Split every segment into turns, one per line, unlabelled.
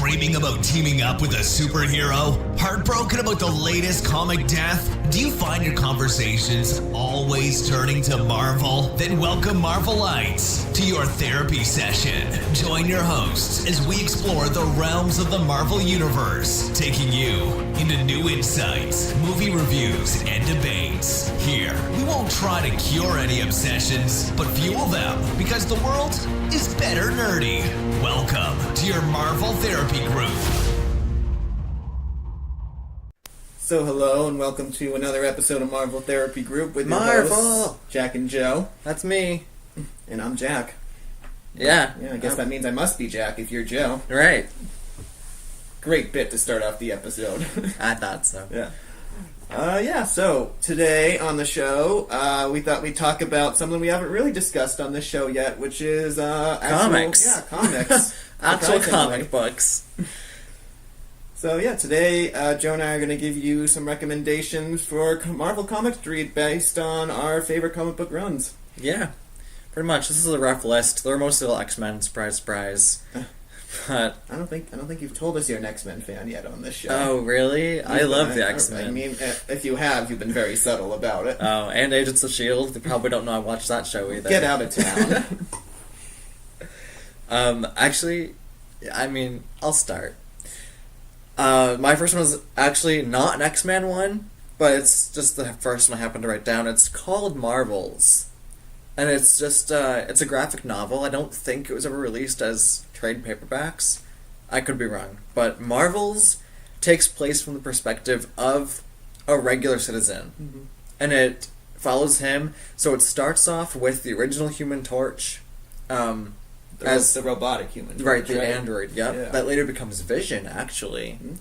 Dreaming about teaming up with a superhero? Heartbroken about the latest comic death? Do you find your conversations always turning to Marvel? Then welcome Marvelites to your therapy session. Join your hosts as we explore the realms of the Marvel Universe, taking you into new insights, movie reviews, and debates. Here, we won't try to cure any obsessions, but fuel them, because the world is better nerdy. Welcome to your Marvel Therapy Group.
So hello and welcome to another episode of Marvel Therapy Group with your
Marvel!
hosts, Jack and Joe.
That's me.
And I'm Jack.
Yeah.
Yeah, I guess that means I must be Jack if you're Joe.
Right.
Great bit to start off the episode.
I thought so.
Yeah. So today on the show, we thought we'd talk about something we haven't really discussed on this show yet, which is
comics.
Yeah, comics.
Actual
Surprisingly.
comic books.
So yeah, today Joe and I are going to give you some recommendations for Marvel comics to read based on our favorite comic book runs.
Yeah. Pretty much. This is a rough list. They're mostly all X-Men, surprise, surprise. But
I don't think you've told us you're an X-Men fan yet on this show.
oh, really? I love the X-Men.
I mean, if you have, you've been very subtle about it.
Oh, and Agents of S.H.I.E.L.D. They probably don't know I watched that show either.
Get out of town.
Actually, I mean, I'll start. My first one was actually not an X-Men one, but it's just the first one I happened to write down. It's called Marvels. And it's just, it's a graphic novel. I don't think it was ever released as trade paperbacks. I could be wrong. But Marvels takes place from the perspective of a regular citizen.
Mm-hmm.
And it follows him. So it starts off with the original Human Torch.
As the robotic human.
Right, the android, yep.
Yeah.
That later becomes Vision, actually.
Mm-hmm.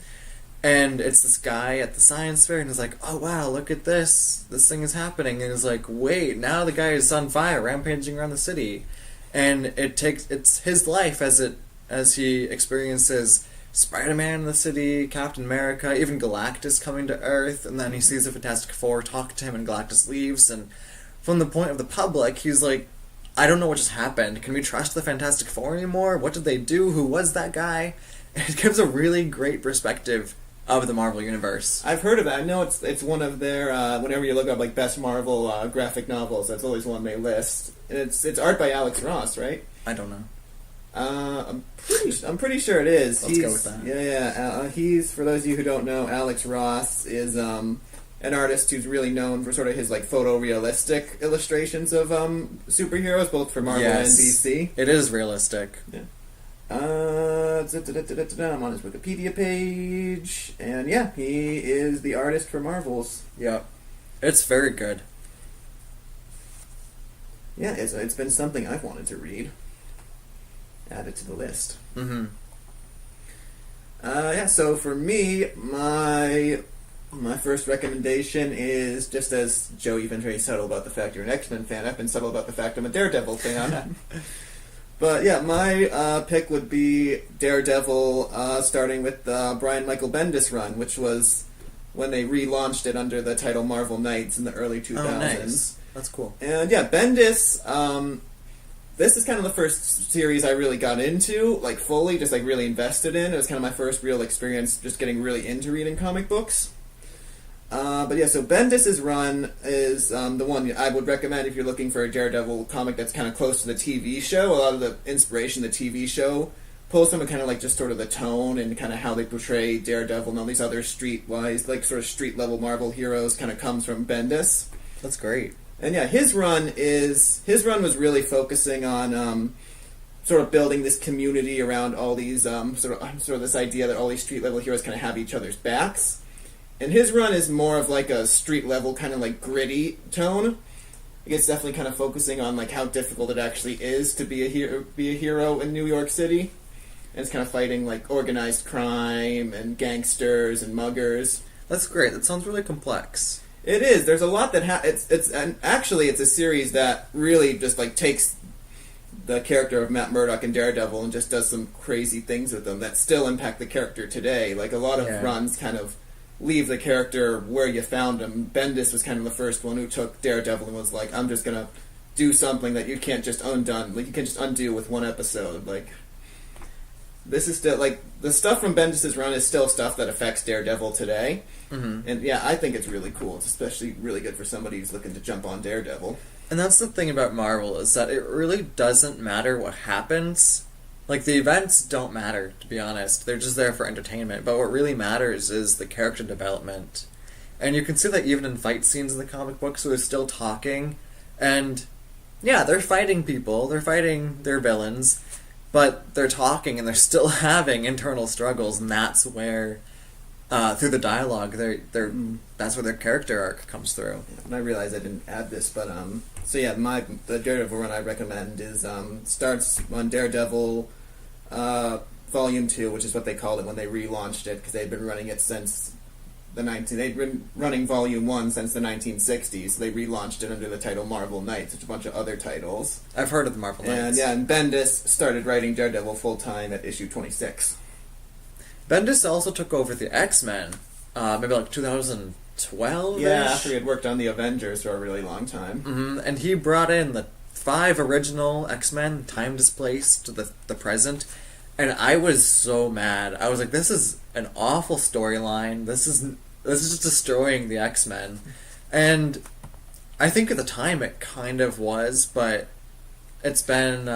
And it's this guy at the science fair, and he's like, oh wow, look at this. This thing is happening. And he's like, wait, now the guy is on fire, rampaging around the city. And it's his life as he experiences Spider-Man in the city, Captain America, even Galactus coming to Earth, and then he sees the Fantastic Four talk to him, and Galactus leaves. And from the point of the public, he's like, I don't know what just happened. Can we trust the Fantastic Four anymore? What did they do? Who was that guy? And it gives a really great perspective of the Marvel Universe.
I've heard of it. I know it's one of their, whenever you look up like best Marvel graphic novels, that's always one they list. And it's art by Alex Ross, right?
I don't know.
I'm pretty sure it is.
Let's go with that.
Yeah. He's, for those of you who don't know, Alex Ross is an artist who's really known for sort of his like photorealistic illustrations of superheroes, both for Marvel and DC.
It is realistic.
Yeah. I'm on his Wikipedia page, and yeah, he is the artist for Marvels.
Yep. It's very good.
Yeah, it's been something I've wanted to read. Add it to the list.
Mm-hmm.
So for me, my first recommendation is, just as Joe, you've been very subtle about the fact you're an X-Men fan, I've been subtle about the fact I'm a Daredevil fan. But yeah, my pick would be Daredevil, starting with Brian Michael Bendis run, which was when they relaunched it under the title Marvel Knights in the early 2000s.
Oh, nice. That's cool.
And yeah, Bendis, this is kind of the first series I really got into, like fully, just like really invested in. It was kind of my first real experience just getting really into reading comic books. But yeah, so Bendis' run is the one I would recommend if you're looking for a Daredevil comic that's kind of close to the TV show. A lot of the inspiration the TV show pulls from, and kind of like just sort of the tone and kind of how they portray Daredevil and all these other streetwise, like sort of street-level Marvel heroes kind of comes from Bendis.
That's great.
And yeah, his run was really focusing on sort of building this community around all these sort of this idea that all these street-level heroes kind of have each other's backs. And his run is more of like a street level kind of like gritty tone. It's definitely kind of focusing on like how difficult it actually is to be a hero in New York City. And it's kind of fighting like organized crime and gangsters and muggers.
That's great. That sounds really complex.
It is. There's a lot that and actually it's a series that really just like takes the character of Matt Murdock and Daredevil and just does some crazy things with them that still impact the character today. Like a lot of runs kind of leave the character where you found him. Bendis was kind of the first one who took Daredevil and was like, I'm just gonna do something that you can't just undo with one episode. Like, this is still, like, the stuff from Bendis' run is still stuff that affects Daredevil today.
Mm-hmm.
And yeah, I think it's really cool. It's especially really good for somebody who's looking to jump on Daredevil.
And that's the thing about Marvel, is that it really doesn't matter what happens. Like, the events don't matter, to be honest. They're just there for entertainment. But what really matters is the character development. And you can see that even in fight scenes in the comic books, so they're still talking. And, yeah, they're fighting people. They're fighting their villains. But they're talking, and they're still having internal struggles. And that's where, through the dialogue, that's where their character arc comes through.
And I realize I didn't add this, but so yeah, the Daredevil run I recommend is starts on Daredevil Volume 2, which is what they called it when they relaunched it, because they'd been running it since they'd been running Volume 1 since the 1960s. So they relaunched it under the title Marvel Knights, which a bunch of other titles.
I've heard of the Marvel Knights.
And Bendis started writing Daredevil full time at issue 26.
Bendis also took over the X-Men, maybe like 2012.
Yeah, after he had worked on the Avengers for a really long time.
Mm-hmm. And he brought in the 5 original X-Men, time displaced to the present, and I was so mad. I was like, this is an awful storyline. This is just destroying the X-Men. And I think at the time it kind of was, but it's been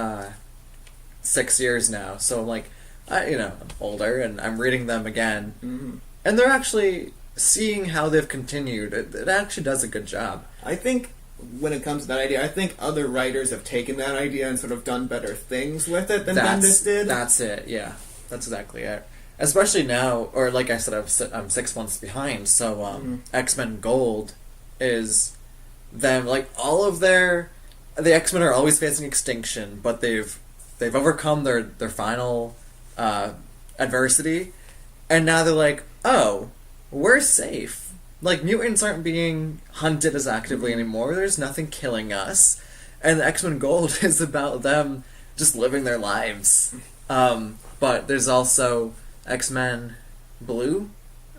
6 years now, so I'm like, I'm older, and I'm reading them again.
Mm-hmm.
And they're actually seeing how they've continued. It actually does a good job.
I think when it comes to that idea, I think other writers have taken that idea and sort of done better things with it than Bendis did.
That's it, yeah. That's exactly it. Especially now, or like I said, I'm 6 months behind, so X-Men Gold is them, like, all of the X-Men are always facing extinction, but they've overcome their final adversity, and now they're like, oh, we're safe. Like, mutants aren't being hunted as actively anymore. There's nothing killing us. And the X-Men Gold is about them just living their lives. But there's also X-Men Blue?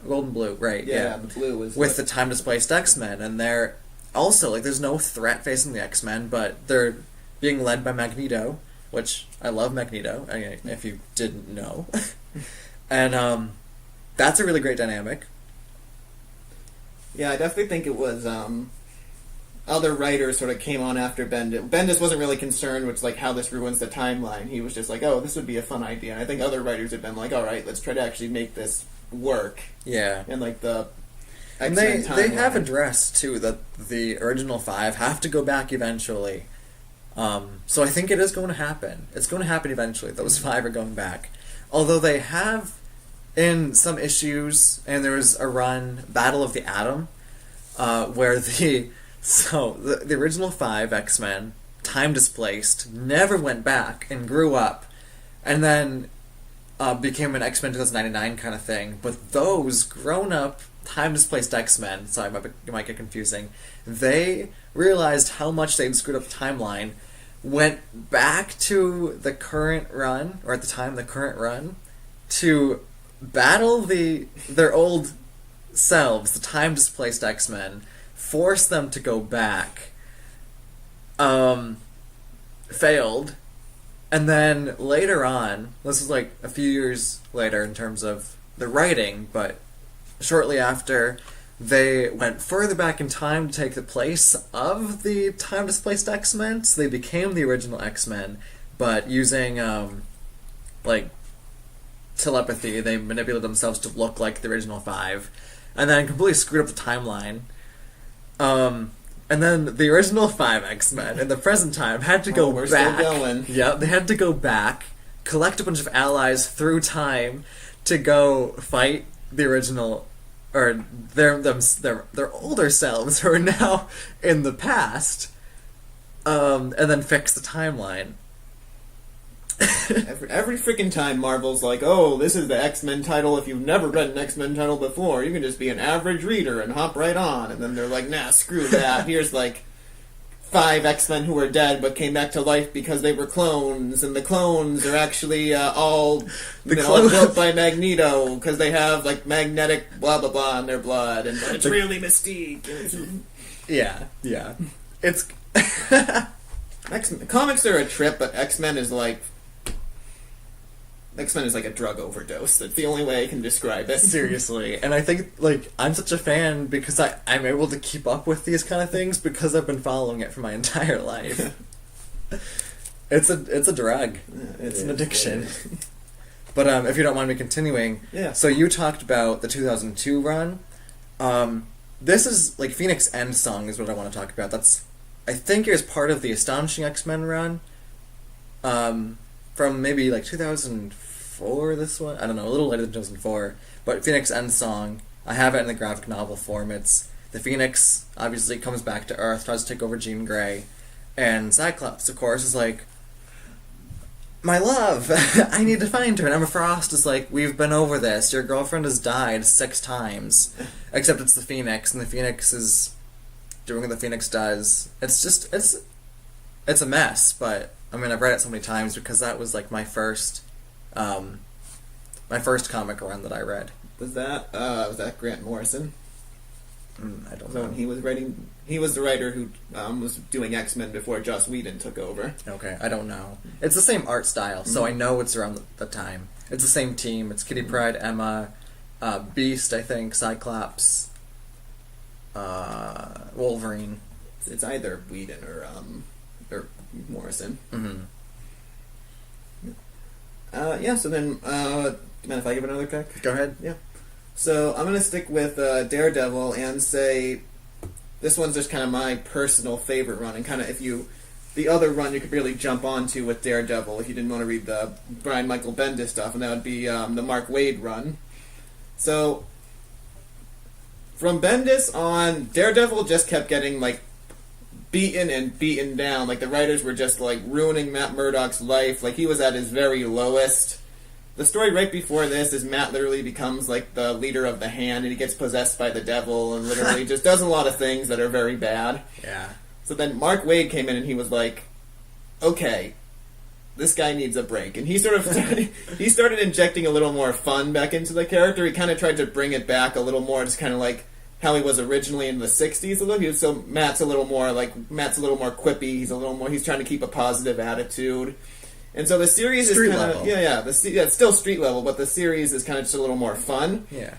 Gold and Blue, right.
Yeah, the Blue is...
With the time-displaced X-Men, and they're also, like, there's no threat facing the X-Men, but they're being led by Magneto, which I love Magneto, if you didn't know. And that's a really great dynamic.
Yeah, I definitely think it was other writers sort of came on after Bendis. Bendis wasn't really concerned with like how this ruins the timeline. He was just like, oh, this would be a fun idea. And I think other writers had been like, all right, let's try to actually make this work.
Yeah.
And like the
And they have addressed too that the original 5 have to go back eventually. So I think it is going to happen. It's going to happen eventually. Those 5 are going back. Although they have, in some issues, and there was a run, Battle of the Atom, where the original 5 X-Men, time displaced, never went back and grew up, and then became an X-Men 2099 kind of thing. But those grown-up, time-displaced X-Men, sorry, it might get confusing, they realized how much they'd screwed up the timeline, went back to the current run, or at the time, the current run, to battle their old selves, the time-displaced X-Men, force them to go back, failed, and then later on, this was like a few years later in terms of the writing, but shortly after, they went further back in time to take the place of the time-displaced X-Men, so they became the original X-Men, but using, telepathy, they manipulated themselves to look like the original 5, and then completely screwed up the timeline. And then the original 5 X-Men in the present time had to go
we're
back.
Still going.
Yeah, they had to go back, collect a bunch of allies through time to go fight the original, or their older selves who are now in the past, and then fix the timeline.
Every freaking time Marvel's like, oh, this is the X-Men title. If you've never read an X-Men title before, you can just be an average reader and hop right on. And then they're like, nah, screw that. Here's like 5 X-Men who are dead but came back to life because they were clones, and the clones are actually all built by Magneto because they have like magnetic blah blah blah in their blood, and it's really Mystique.
Yeah. It's
X-Men comics are a trip, but X-Men is like X-Men is like a drug overdose. That's the only way I can describe it.
Seriously. And I think, like, I'm such a fan because I'm able to keep up with these kind of things because I've been following it for my entire life. It's a drug.
Yeah,
It's
it
an
is.
addiction. But if you don't mind me continuing,
Yeah.
so you talked about the 2002 run. This is, like, Phoenix End Song is what I want to talk about. That's, I think it was part of the Astonishing X-Men run. From maybe, like, 2004, this one? I don't know, a little later than 2004. But Phoenix End Song, I have it in the graphic novel form. It's the Phoenix, obviously, comes back to Earth, tries to take over Jean Grey. And Cyclops, of course, is like, my love, I need to find her. And Emma Frost is like, we've been over this. Your girlfriend has died 6 times. Except it's the Phoenix, and the Phoenix is doing what the Phoenix does. It's just, it's a mess, but, I mean, I've read it so many times because that was, like, my first comic run that I read.
Was that Grant Morrison?
I don't
So
know.
he was the writer who was doing X-Men before Joss Whedon took over.
Okay, I don't know. It's the same art style, so I know it's around the time. It's the same team. It's Kitty Pryde, Emma, Beast, I think, Cyclops, Wolverine.
It's either Whedon or Morrison.
Mm-hmm.
Yeah. So then, do you mind if I give another pick?
Go ahead.
Yeah. So I'm gonna stick with Daredevil and say this one's just kind of my personal favorite run, and kind of the other run you could really jump onto with Daredevil if you didn't want to read the Brian Michael Bendis stuff, and that would be the Mark Waid run. So from Bendis on, Daredevil just kept getting like beaten and beaten down. Like the writers were just like ruining Matt Murdock's life. Like he was at his very lowest. The story right before this is Matt literally becomes like the leader of the Hand, and he gets possessed by the devil, and literally just does a lot of things that are very bad.
Yeah.
So then Mark Waid came in, and he was like, "Okay, this guy needs a break." And he sort of started injecting a little more fun back into the character. He kind of tried to bring it back a little more, just kind of like how he was originally in the '60s. So Matt's a little more quippy. He's trying to keep a positive attitude. And so the series
Street
is kind
level.
of it's still street level, but the series is kind of just a little more fun.
Yeah.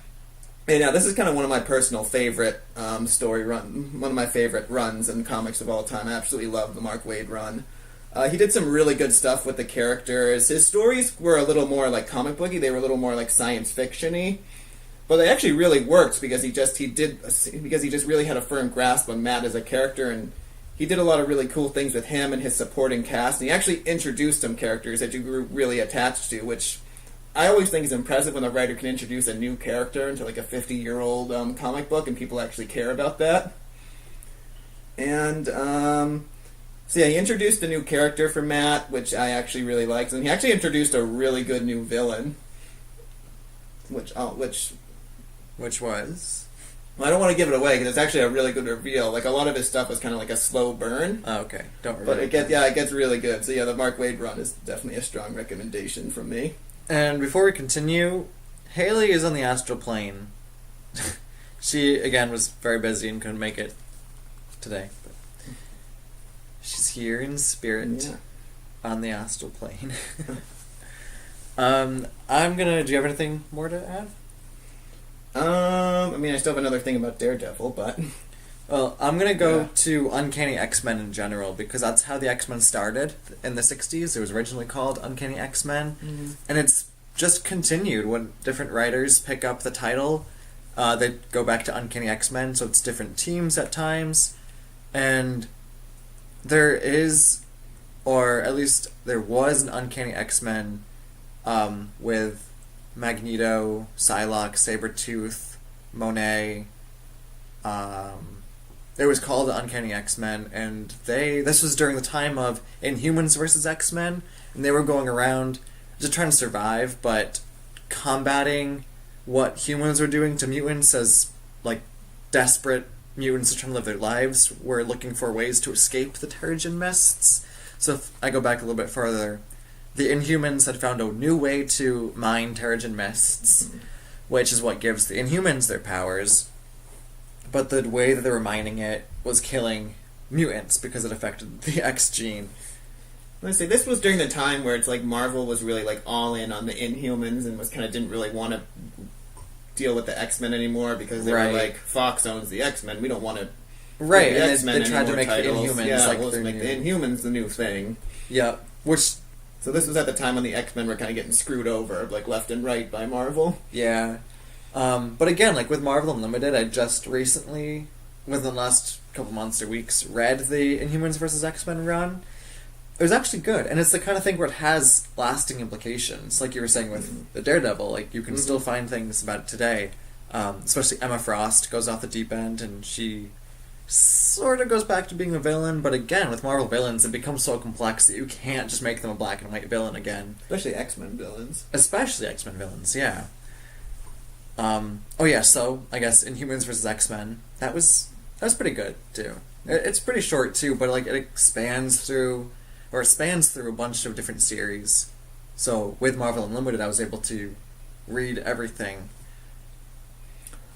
And yeah, this is kind of one of my personal favorite one of my favorite runs in comics of all time. I absolutely love the Mark Waid run. He did some really good stuff with the characters. His stories were a little more like comic booky; they were a little more like science fiction-y. But they actually really worked because he just really had a firm grasp on Matt as a character, and he did a lot of really cool things with him and his supporting cast, and he actually introduced some characters that you grew really attached to, which I always think is impressive when a writer can introduce a new character into like a 50-year-old comic book and people actually care about that. And so yeah, he introduced a new character for Matt, which I actually really liked, and he actually introduced a really good new villain, which
was?
well, I don't want to give it away because it's actually a really good reveal. Like a lot of his stuff was kind of like a slow burn.
Oh, okay. Don't
But
worry.
it gets really good. So yeah, the Mark Waid run is definitely a strong recommendation from me.
And before we continue, Haley is on the astral plane. She, again, was very busy and couldn't make it today. But she's here in spirit
Yeah.
on the astral plane. Do you have anything more to add?
I mean, I still have another thing about Daredevil, but
Well, I'm going to go
Yeah.
to Uncanny X-Men in general, because that's how the X-Men started in the 60s. It was originally called Uncanny X-Men, and it's just continued when different writers pick up the title. They go back to Uncanny X-Men, so it's different teams at times, and there is, or at least there was, an Uncanny X-Men with Magneto, Psylocke, Sabretooth, Monet. It was called the Uncanny X-Men, and this was during the time of Inhumans versus X-Men, and they were going around just trying to survive, but combating what humans were doing to mutants as, like, desperate mutants are trying to live their lives, were looking for ways to escape the Terrigen Mists. So if I go back a little bit further, the Inhumans had found a new way to mine Terrigen Mists, which is what gives the Inhumans their powers. But the way that they were mining it was killing mutants because it affected the X gene.
Let's say this was during the time where it's like Marvel was really like all in on the Inhumans and was kind of didn't really want to deal with the X-Men anymore because they were like, Fox owns the X-Men. We don't want to
Right,
the
and
X-Men
they tried to make
titles.
the Inhumans
yeah,
like
let's
their
make the
new...
Inhumans the new thing.
Yeah, which...
So this was at the time when the X-Men were kind of getting screwed over, like left and right by Marvel.
Yeah. But again, like with Marvel Unlimited, I just recently, within the last couple months or weeks, read the Inhumans vs. X-Men run. It was actually good, and it's the kind of thing where it has lasting implications. Like you were saying with the Daredevil, like you can still find things about it today. Especially Emma Frost goes off the deep end, and she sort of goes back to being a villain, but again, with Marvel villains, it becomes so complex that you can't just make them a black and white villain again.
Especially X-Men villains.
Especially X-Men villains, yeah. Oh yeah, so I guess Inhumans vs. X-Men, that was pretty good too. It's pretty short too, but like it spans through a bunch of different series. So with Marvel Unlimited, I was able to read everything.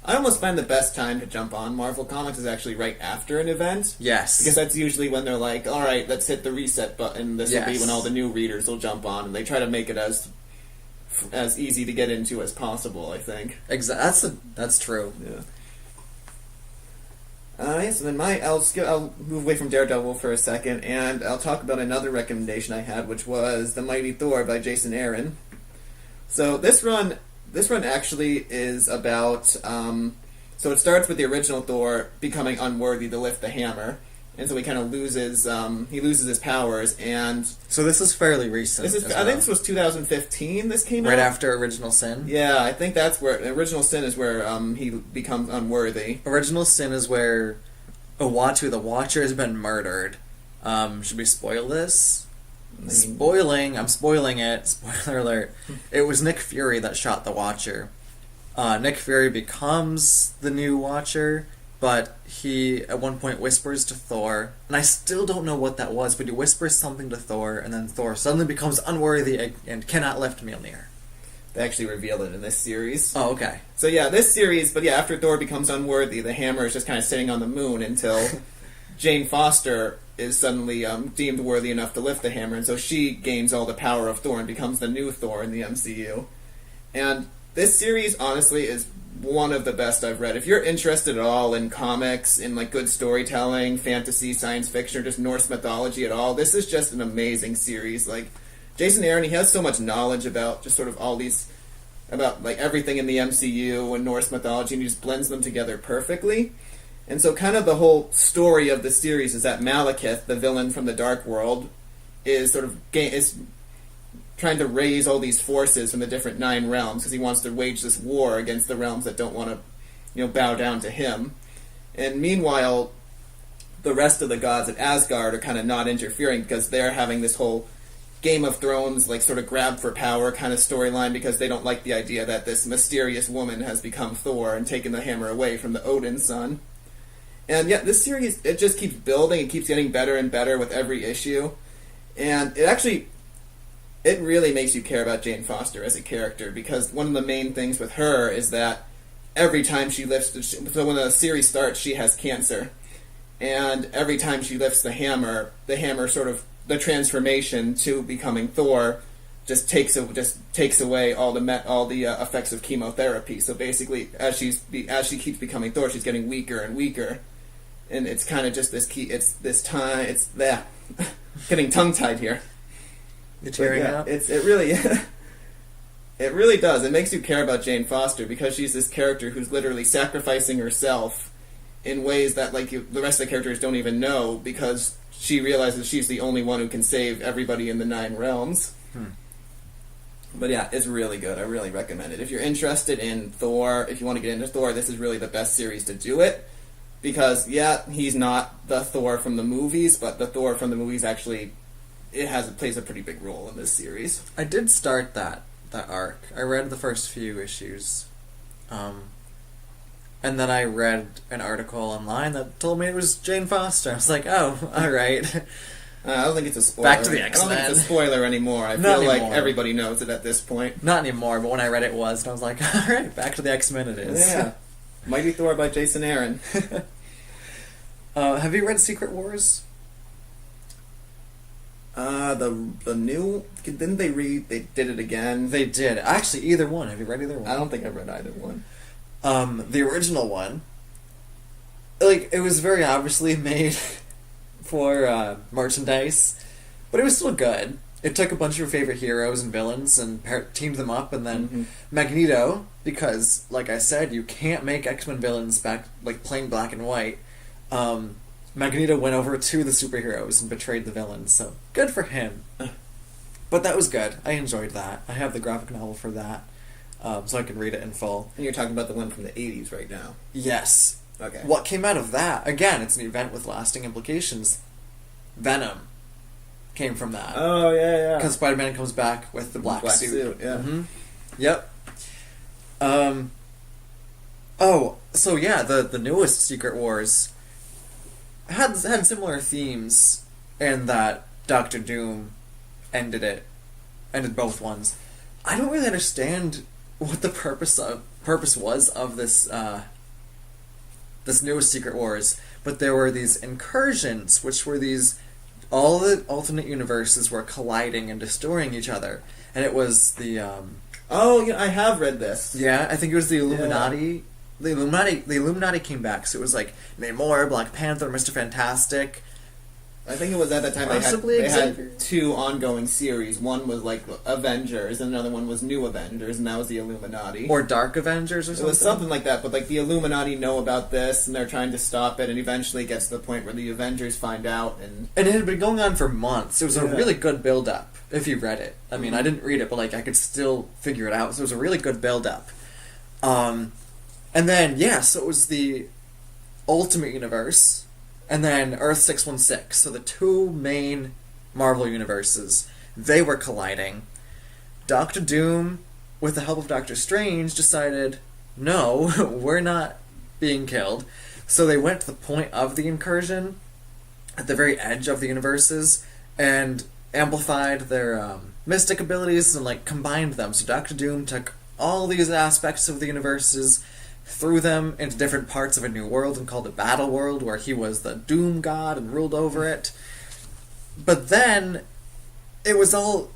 I almost find the best time to jump on Marvel Comics is actually right after an event.
Yes.
Because that's usually when they're like, alright, let's hit the reset button. This will be when all the new readers will jump on. And they try to make it as easy to get into as possible, I think.
That's true.
Yeah. So then I'll move away from Daredevil for a second, and I'll talk about another recommendation I had, which was The Mighty Thor by Jason Aaron. So this run actually is about, so it starts with the original Thor becoming unworthy to lift the hammer, and so he kind of loses his powers, and...
So this is fairly recent.
I think this was 2015 this came out.
Right after Original Sin?
Yeah, I think that's where... Original Sin is where he becomes unworthy.
Original Sin is where Uatu, the Watcher, has been murdered. Should we spoil this? I'm spoiling it. Spoiler alert. It was Nick Fury that shot the Watcher. Nick Fury becomes the new Watcher, but he at one point whispers to Thor, and I still don't know what that was, but he whispers something to Thor, and then Thor suddenly becomes unworthy and cannot lift Mjolnir.
They actually reveal it in this series.
Oh, okay.
So yeah, this series, but yeah, after Thor becomes unworthy, the hammer is just kind of sitting on the moon until Jane Foster is suddenly deemed worthy enough to lift the hammer, and so she gains all the power of Thor and becomes the new Thor in the MCU. And this series, honestly, is one of the best I've read. If you're interested at all in comics, in like good storytelling, fantasy, science fiction, or just Norse mythology at all, this is just an amazing series. Like, Jason Aaron, he has so much knowledge about just sort of all these, about like everything in the MCU and Norse mythology, and he just blends them together perfectly. And so kind of the whole story of the series is that Malekith, the villain from the Dark World, is sort of is trying to raise all these forces from the different 9 realms because he wants to wage this war against the realms that don't want to, bow down to him. And meanwhile, the rest of the gods at Asgard are kind of not interfering because they're having this whole Game of Thrones, like, sort of grab for power kind of storyline because they don't like the idea that this mysterious woman has become Thor and taken the hammer away from the Odin son. And yeah, this series, it just keeps building, it keeps getting better and better with every issue. And it really makes you care about Jane Foster as a character, because one of the main things with her is that every time she lifts... So when the series starts, she has cancer. And every time she lifts the hammer sort of... The transformation to becoming Thor just takes away all the effects of chemotherapy. So basically, as she keeps becoming Thor, she's getting weaker and weaker. And it's kind of just getting tongue-tied here.
You're tearing up?
It really it really does. It makes you care about Jane Foster because she's this character who's literally sacrificing herself in ways that the rest of the characters don't even know, because she realizes she's the only one who can save everybody in the 9 realms. But yeah, it's really good. I really recommend it. If you're interested in Thor, if you want to get into Thor, this is really the best series to do it. Because, yeah, he's not the Thor from the movies, but the Thor from the movies actually plays a pretty big role in this series.
I did start that arc. I read the first few issues. And then I read an article online that told me it was Jane Foster. I was like, oh, alright.
I don't think it's a spoiler.
Back to the X-Men.
I don't think it's a spoiler anymore. I feel like everybody knows it at this point.
Not anymore, but when I read it was, and I was like, alright, back to the X-Men it is.
Yeah. Mighty Thor by Jason Aaron.
Have you read Secret Wars?
The new, didn't they they did it again?
They did. Actually, either one. Have you read either one?
I don't think I've read either one.
The original one, like, it was very obviously made for merchandise, but it was still good. It took a bunch of your favorite heroes and villains and teamed them up, and then Magneto, because, like I said, you can't make X-Men villains back, like, plain black and white. Magneto went over to the superheroes and betrayed the villains, so good for him. But that was good. I enjoyed that. I have the graphic novel for that, so I can read it in full.
And you're talking about the one from the 80s right now.
Yes.
Okay.
What came out of that? Again, it's an event with lasting implications. Venom came from that.
Oh, yeah.
Because Spider-Man comes back with the black suit.
Yeah.
Mm-hmm. Yep. Oh, so yeah, the newest Secret Wars had similar themes in that Doctor Doom ended both ones. I don't really understand what the purpose was of this this newest Secret Wars, but there were these incursions, which were all the alternate universes were colliding and destroying each other, and it was the
Oh, yeah, I have read this.
yeah, I think it was the Illuminati. The Illuminati came back, so it was like Namor, Black Panther, Mr. Fantastic.
I think it was at that time
Possibly
they
Xavier.
had two ongoing series. One was like Avengers, and another one was New Avengers, and that was the Illuminati.
Or Dark Avengers or
it
something.
was something like that, but like the Illuminati know about this, and they're trying to stop it, and eventually it gets to the point where the Avengers find out, and
And it had been going on for months. It was a
Yeah.
really good build-up, if you read it. I mean, I didn't read it, but like I could still figure it out, so it was a really good build-up. And then, yeah, so it was the Ultimate Universe, and then Earth 616. So the two main Marvel universes, they were colliding. Doctor Doom, with the help of Doctor Strange, decided, no, we're not being killed. So they went to the point of the incursion, at the very edge of the universes, and amplified their mystic abilities and like combined them. So Doctor Doom took all these aspects of the universes, threw them into different parts of a new world and called it Battle World, where he was the Doom God and ruled over it. But then it was all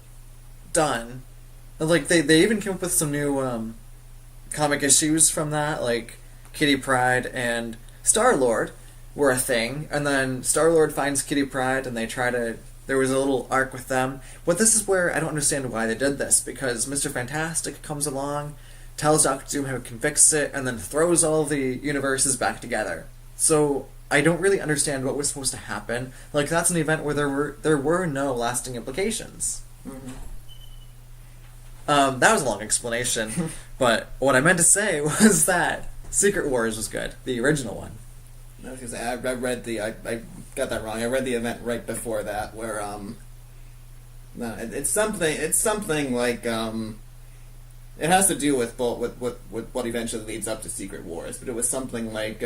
done. Like they even came up with some new comic issues from that, like Kitty Pryde and Star-Lord were a thing, and then Star-Lord finds Kitty Pryde and they try to... There was a little arc with them. But this is where I don't understand why they did this, because Mr. Fantastic comes along, tells Doctor Doom how he can fix it, and then throws all the universes back together. So I don't really understand what was supposed to happen. Like, that's an event where there were no lasting implications. That was a long explanation, but what I meant to say was that Secret Wars was good, the original one.
I was gonna say, I read I got that wrong. I read the event right before that, where no, it's something like it has to do with what eventually leads up to Secret Wars, but it was something like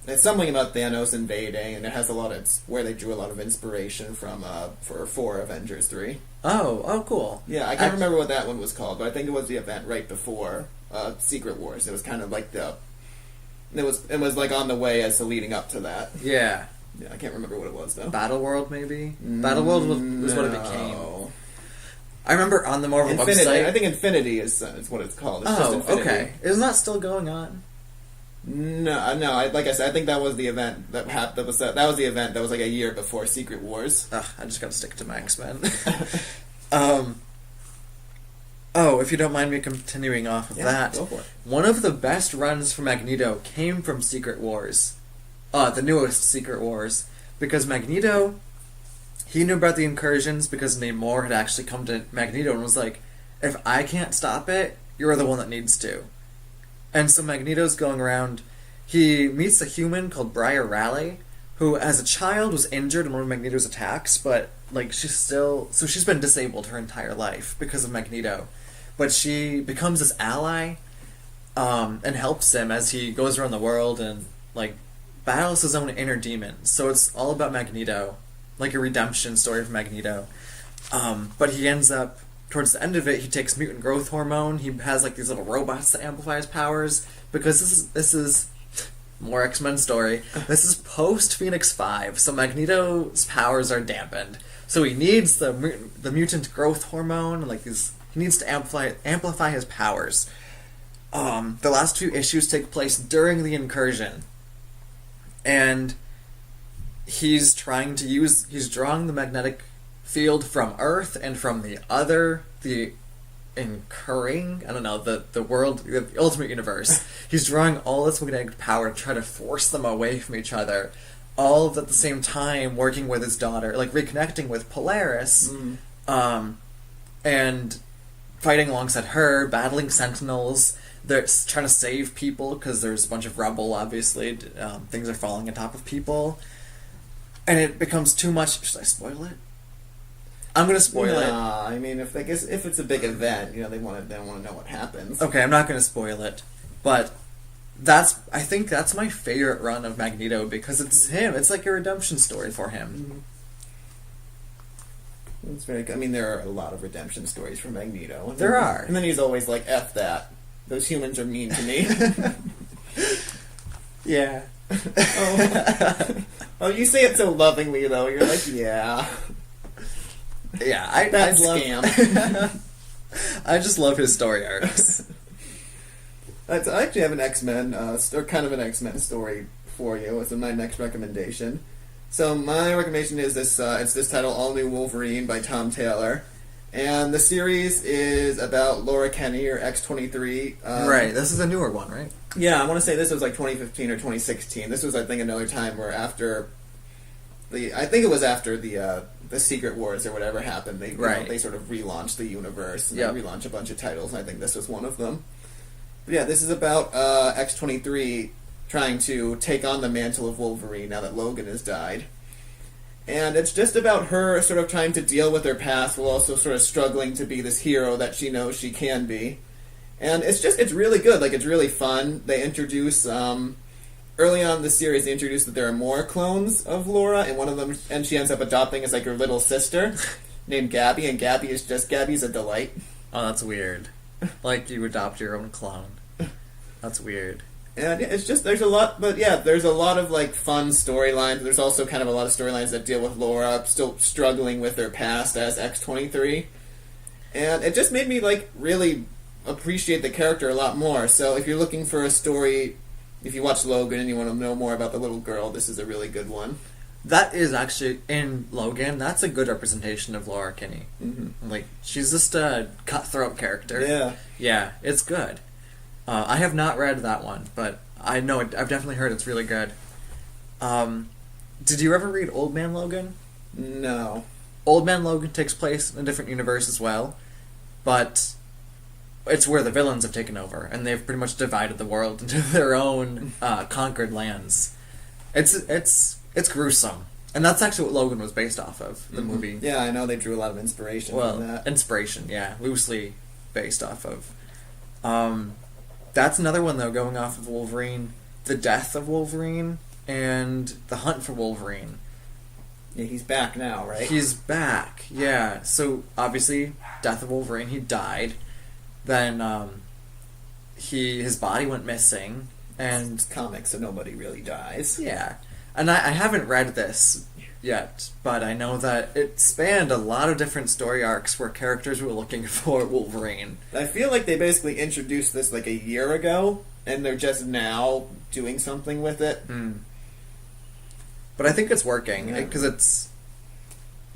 it's something about Thanos invading, and it has it's where they drew a lot of inspiration from for Avengers 3.
Oh, cool.
Yeah, I can't remember what that one was called, but I think it was the event right before Secret Wars. It was kind of like it was like on the way as to leading up to that.
Yeah.
Yeah, I can't remember what it was though.
Battle World, maybe? Battle World was what it became. I remember on the Marvel
Infinity.
website...
I think Infinity is what it's called. It's just Infinity.
Okay. Isn't that still going on?
No. Like I said, I think that was the event that happened. That was the event that was like a year before Secret Wars.
Ugh, I just gotta stick to my X-Men. If you don't mind me continuing off of that,
go for it.
one of the best runs for Magneto came from Secret Wars. The newest Secret Wars. Because Magneto, he knew about the incursions because Namor had actually come to Magneto and was like, if I can't stop it, you're the one that needs to. And so Magneto's going around, he meets a human called Briar Raleigh, who as a child was injured in one of Magneto's attacks, but like she's been disabled her entire life because of Magneto. But she becomes his ally, and helps him as he goes around the world and like battles his own inner demons. So it's all about Magneto, like a redemption story of Magneto. But he ends up, towards the end of it, he takes mutant growth hormone. He has like these little robots that amplify his powers, because this is more X-Men story. This is post Phoenix 5, so Magneto's powers are dampened. So he needs the mutant growth hormone, and he needs to amplify his powers. The last few issues take place during the incursion, and he's drawing the magnetic field from Earth and from the incurring, I don't know, the world, the ultimate universe. He's drawing all this magnetic power to try to force them away from each other, all at the same time working with his daughter, reconnecting with Polaris, and fighting alongside her, battling Sentinels. They're trying to save people because there's a bunch of rubble, obviously. Things are falling on top of people. And it becomes too much. Should I spoil it? I'm gonna spoil it.
I mean, if it's a big event, they don't want to know what happens.
Okay, I'm not gonna spoil it, but I think that's my favorite run of Magneto because it's him. It's like a redemption story for him.
It's very good. I mean, there are a lot of redemption stories for Magneto.
There are,
and then he's always like, "F that. Those humans are mean to me."
Yeah.
Oh, you say it so lovingly, though. You're like, yeah.
Yeah, I love...
scam.
I just love his story arcs.
I actually have an X-Men, or kind of an X-Men story for you. It's my next recommendation. So my recommendation is this, it's this title, All New Wolverine by Tom Taylor. And the series is about Laura Kinney, or X-23.
Right, this is a newer one, right?
Yeah, I want to say this was 2015 or 2016. This was, I think, another time where after the Secret Wars or whatever happened, they sort of relaunched the universe and relaunched a bunch of titles, and I think this was one of them. But yeah, this is about X-23 trying to take on the mantle of Wolverine now that Logan has died. And it's just about her sort of trying to deal with her past while also sort of struggling to be this hero that she knows she can be. And it's really good. It's really fun. They introduce, early on in the series, they introduce that there are more clones of Laura, and one of them, and she ends up adopting as her little sister, named Gabby, and Gabby's a delight.
Oh, that's weird. You adopt your own clone. That's weird.
And it's just, there's a lot of fun storylines. There's also kind of a lot of storylines that deal with Laura still struggling with her past as X-23. And it just made me, really appreciate the character a lot more. So if you're looking for a story, if you watch Logan and you want to know more about the little girl, this is a really good one.
That is actually, in Logan, that's a good representation of Laura Kinney.
Mm-hmm.
She's just a cutthroat character.
Yeah.
Yeah, it's good. I have not read that one, but I know I've definitely heard it's really good. Did you ever read Old Man Logan?
No.
Old Man Logan takes place in a different universe as well, but it's where the villains have taken over, and they've pretty much divided the world into their own conquered lands. It's gruesome, and that's actually what Logan was based off of, the movie.
Yeah, I know they drew a lot of inspiration from that.
Inspiration, yeah, loosely based off of. That's another one, though, going off of Wolverine, the death of Wolverine, and the hunt for Wolverine.
Yeah, he's back now, right?
He's back, yeah. So, obviously, death of Wolverine, he died. Then, his body went missing, and...
It's comics, so nobody really dies.
Yeah. And I haven't read this yet, but I know that it spanned a lot of different story arcs where characters were looking for Wolverine.
I feel like they basically introduced this a year ago, and they're just now doing something with it.
But I think it's working, because it's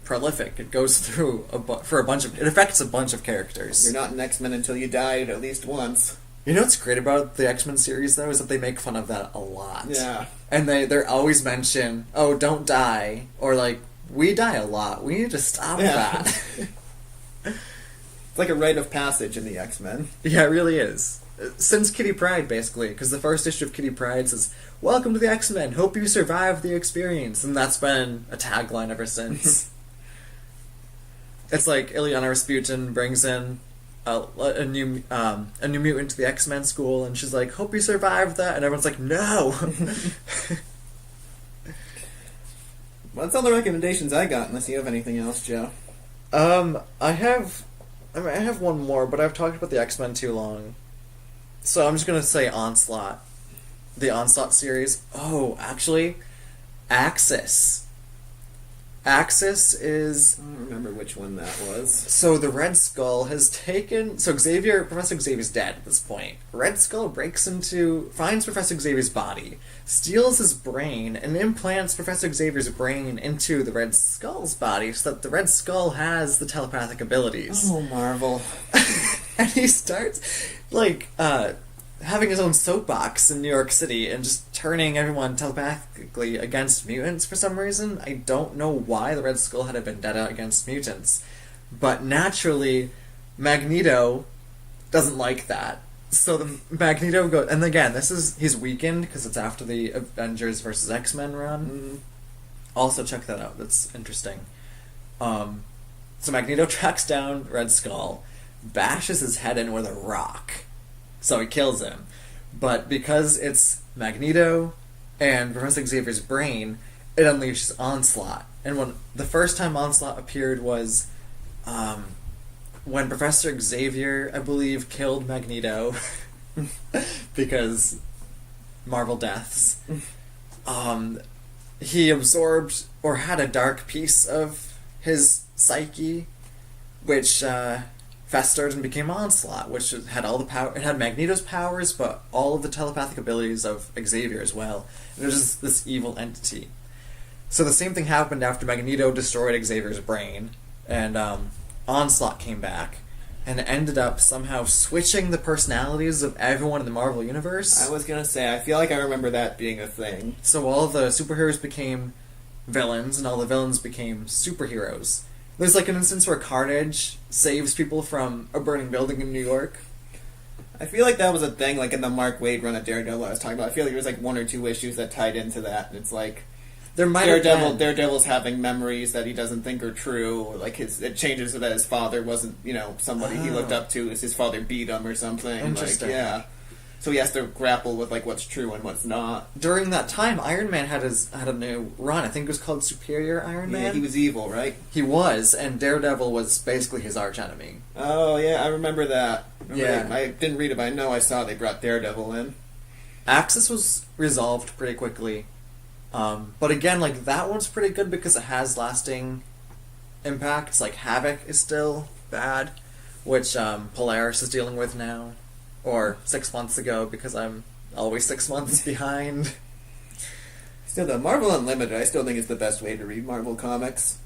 prolific. It goes through it affects a bunch of characters.
You're not an X-Men until you died at least once.
You know what's great about the X-Men series, though, is that they make fun of that a lot.
Yeah.
And they're always mention, oh, don't die, or we die a lot. We need to stop that.
It's like a rite of passage in the X-Men.
Yeah, it really is. Since Kitty Pryde, basically, because the first issue of Kitty Pryde says, "Welcome to the X-Men, hope you survive the experience," and that's been a tagline ever since. It's like Ilyana Rasputin brings in a new mutant to the X-Men school, and she's like, "Hope you survived that," and everyone's like, "No."
Well, that's all the recommendations I got, unless you have anything else, Joe.
I have one more, but I've talked about the X-Men too long, so I'm just gonna say Onslaught, the Onslaught series. Oh, actually, Axis. Axis is...
I don't remember which one that was.
So the Red Skull has taken... So Professor Xavier's dead at this point. Red Skull finds Professor Xavier's body, steals his brain, and implants Professor Xavier's brain into the Red Skull's body so that the Red Skull has the telepathic abilities.
Oh, Marvel.
And he starts, having his own soapbox in New York City and just turning everyone telepathically against mutants for some reason. I don't know why the Red Skull had a vendetta against mutants. But naturally, Magneto doesn't like that. So the Magneto goes... And again, he's weakened because it's after the Avengers vs. X-Men run. Also check that out. That's interesting. So Magneto tracks down Red Skull, bashes his head in with a rock. So he kills him. But because it's Magneto and Professor Xavier's brain, it unleashes Onslaught. And the first time Onslaught appeared was when Professor Xavier, I believe, killed Magneto because Marvel deaths. He absorbed or had a dark piece of his psyche, which festered and became Onslaught, which had all the power. It had Magneto's powers, but all of the telepathic abilities of Xavier as well. And it was just this evil entity. So the same thing happened after Magneto destroyed Xavier's brain, and Onslaught came back, and ended up somehow switching the personalities of everyone in the Marvel Universe.
I was gonna say, I feel like I remember that being a thing.
So all of the superheroes became villains, and all the villains became superheroes. There's an instance where Carnage saves people from a burning building in New York.
I feel like that was a thing, in the Mark Waid run of Daredevil I was talking about. I feel like there was, 1 or 2 issues that tied into that, and it's
there might have been.
Daredevil's having memories that he doesn't think are true. It changes so that his father wasn't, somebody he looked up to. His father beat him or something.
Interesting.
Yeah. So he has to grapple with what's true and what's not.
During that time, Iron Man had a new run. I think it was called Superior Iron Man.
Yeah, he was evil, right?
He was, and Daredevil was basically his archenemy.
Oh yeah, I remember that.
Yeah.
I didn't read it, but I know I saw they brought Daredevil in.
Axis was resolved pretty quickly, but again, that one's pretty good because it has lasting impacts. Havoc is still bad, which Polaris is dealing with now. Or 6 months ago, because I'm always 6 months behind.
Still, though, Marvel Unlimited, I still think is the best way to read Marvel comics.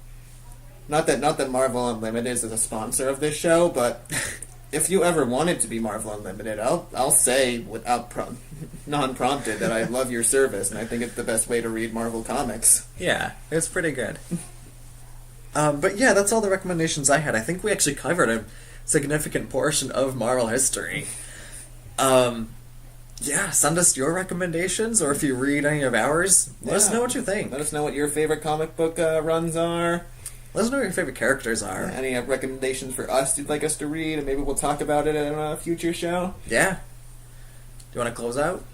Not that Marvel Unlimited is a sponsor of this show, but if you ever wanted to be Marvel Unlimited, I'll say without non-prompted that I love your service, and I think it's the best way to read Marvel comics.
Yeah, it's pretty good. But yeah, that's all the recommendations I had. I think we actually covered a significant portion of Marvel history. Yeah, send us your recommendations, or if you read any of ours, let us know what you think.
Let us know what your favorite comic book runs are.
Let us know what your favorite characters are.
Any recommendations for us you'd like us to read, and maybe we'll talk about it in a future show.
Yeah. Do you want to close out?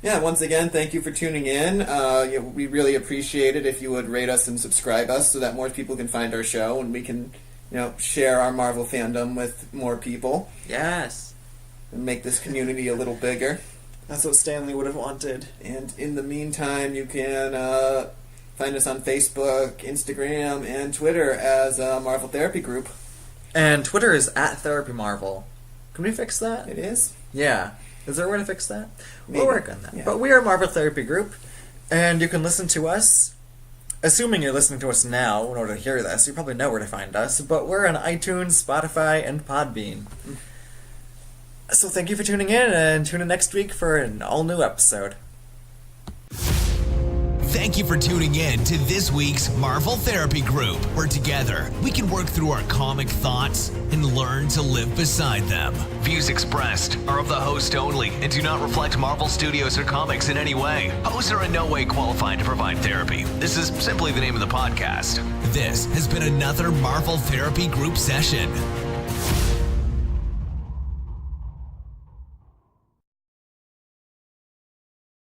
Once again, thank you for tuning in. We really appreciate it if you would rate us and subscribe us so that more people can find our show, and we can share our Marvel fandom with more people.
Yes.
And make this community a little bigger.
That's what Stanley would have wanted.
And in the meantime, you can find us on Facebook, Instagram, and Twitter as Marvel Therapy Group.
And Twitter is @TherapyMarvel. Can we fix that?
It is?
Yeah. Is there a way to fix that?
Maybe.
We'll work on that.
Yeah.
But we are Marvel Therapy Group, and you can listen to us. Assuming you're listening to us now in order to hear this, you probably know where to find us, but we're on iTunes, Spotify, and Podbean. So thank you for tuning in, and tune in next week for an all-new episode.
Thank you for tuning in to this week's Marvel Therapy Group, where together we can work through our comic thoughts and learn to live beside them. Views expressed are of the host only and do not reflect Marvel Studios or comics in any way. Hosts are in no way qualified to provide therapy. This is simply the name of the podcast. This has been another Marvel Therapy Group session.